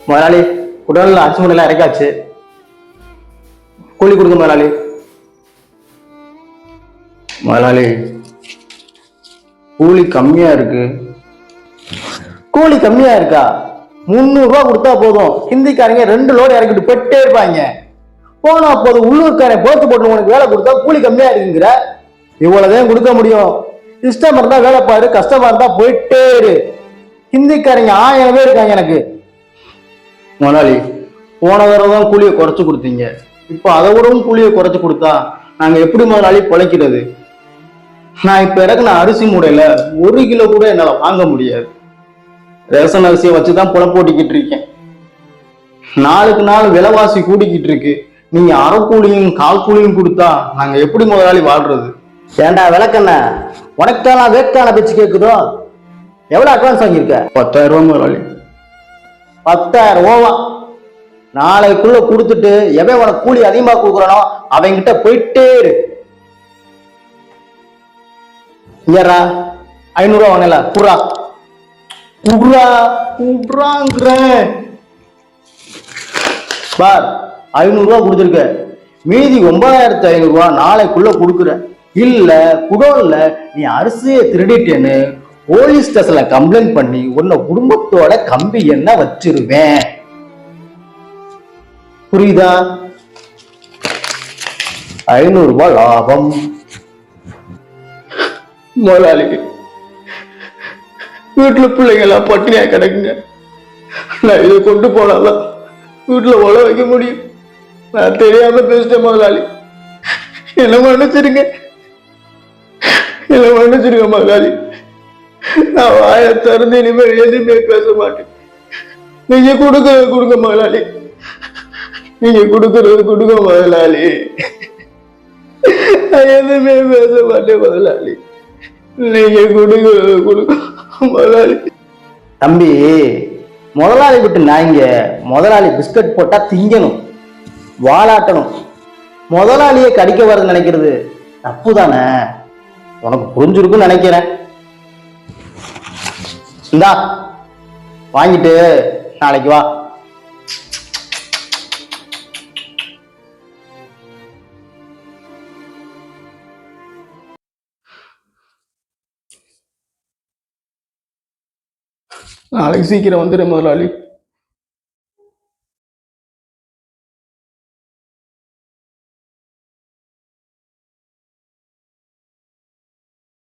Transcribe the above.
முதலாளி குடல்ல அரிசி மூட்டையெல்லாம் இறக்காச்சு. கூலி கொடுங்க முதலாளி. முதலாளி கூலி கம்மியா இருக்கு. கூலி கம்மியா இருக்கா? 300 ரூபாய் கொடுத்தா போதும். ஹிந்திக்காரங்க 2 லோடு இறக்கிட்டு போயிட்டே இருப்பாங்க. போனா போது உள்ளூர்காரன் போட்டு போட்டு உனக்கு வேலை கொடுத்தா கூலி கம்மியா இருக்குங்கிற. இவ்வளவுதான் கொடுக்க முடியும். இஷ்டம் இருந்தா வேலை பாரு, கஷ்டமா இருந்தா போயிட்டே இரு. ஹிந்திக்காரங்க 1000 பேர் இருக்காங்க எனக்கு. முதலாளி போன தடவை தான் கூலியை குறைச்சு கொடுத்தீங்க. இப்ப அதை விடவும் கூலியை குறைச்சு கொடுத்தா நாங்க எப்படி முதலாளி பொழைக்கிறது? நான் இப்ப இறக்குன அரிசி மூடையில 1 கிலோ கூட என்னால வாங்க முடியாது. ரேஷன் அரிசியை வச்சுதான் புலப்போட்டிக்கிட்டு இருக்கேன். நாளுக்கு நாள் விலைவாசி கூடிக்கிட்டு இருக்கு. நீங்க அரை கூலியும் கால் கூலியும் கொடுத்தா நாங்க எப்படி முதலாளி வாழ்றது? ஏண்டா விளக்கண்ண, உனக்கான வேட்கான பேச்சு கேட்குதோ? எவ்வளவு அட்வான்ஸ் வாங்கியிருக்க? 10,000 ரூபாய் முதலாளி. 10,000 ரூபா நாளைக்குள்ள கொடுத்துட்டு எவன் உனக்கு கூலி அதிகமா கொடுக்குறானோ அவங்கிட்ட போயிட்டே இரு. இங்கரா 500 ரூபா வாங்கல, குறா குறா குறாங்கிற பார். 500 ரூபா கொடுத்துருக்க, மீதி 9,500 ரூபா நாளைக்குள்ள கொடுக்குற. இல்ல குடோன்ல நீ அரிசியை திருடிட்டேன்னு போலீஸ் ஸ்டேஷன்ல கம்ப்ளைண்ட் பண்ணி உன்னை குடும்பத்தோட கம்பி என்ன வச்சிருவேன். புரியுதா? 500 ரூபாய் லாபம். முதலாளி வீட்டுல பிள்ளைங்க எல்லாம் பட்டினியா கிடக்குங்க. நான் இதை கொண்டு போனாதான் வீட்டுல உழ வைக்க முடியும். நான் தெரியாம பேசிட்டேன் முதலாளி. என்ன மன்னிச்சிருங்க, என்ன மன்னிச்சிருங்க முதலாளி. நான் வாயை திறந்து இனிமேல் எதுவுமே பேச மாட்டேன். நீங்க கொடுங்க முதலாளி, நீங்க கொடுக்கறது கொடுங்க முதலாளி. நான் எதுவுமே பேச மாட்டேன் முதலாளி. நீங்க கொடுங்க முதலாளி. தம்பி, முதலாளி விட்டு நாய்ங்க முதலாளி பிஸ்கட் போட்டா திங்கணும், வாலாட்டணும். முதலாளியை கடிக்க வர்றது நினைக்கிறது தப்பு தானே? உனக்கு புரிஞ்சிருக்குன்னு நினைக்கிறேன். இந்தா வாங்கிட்டு நாளைக்கு வா. நாளைக்கு சீக்கிரம் வந்துடு முதலாளி.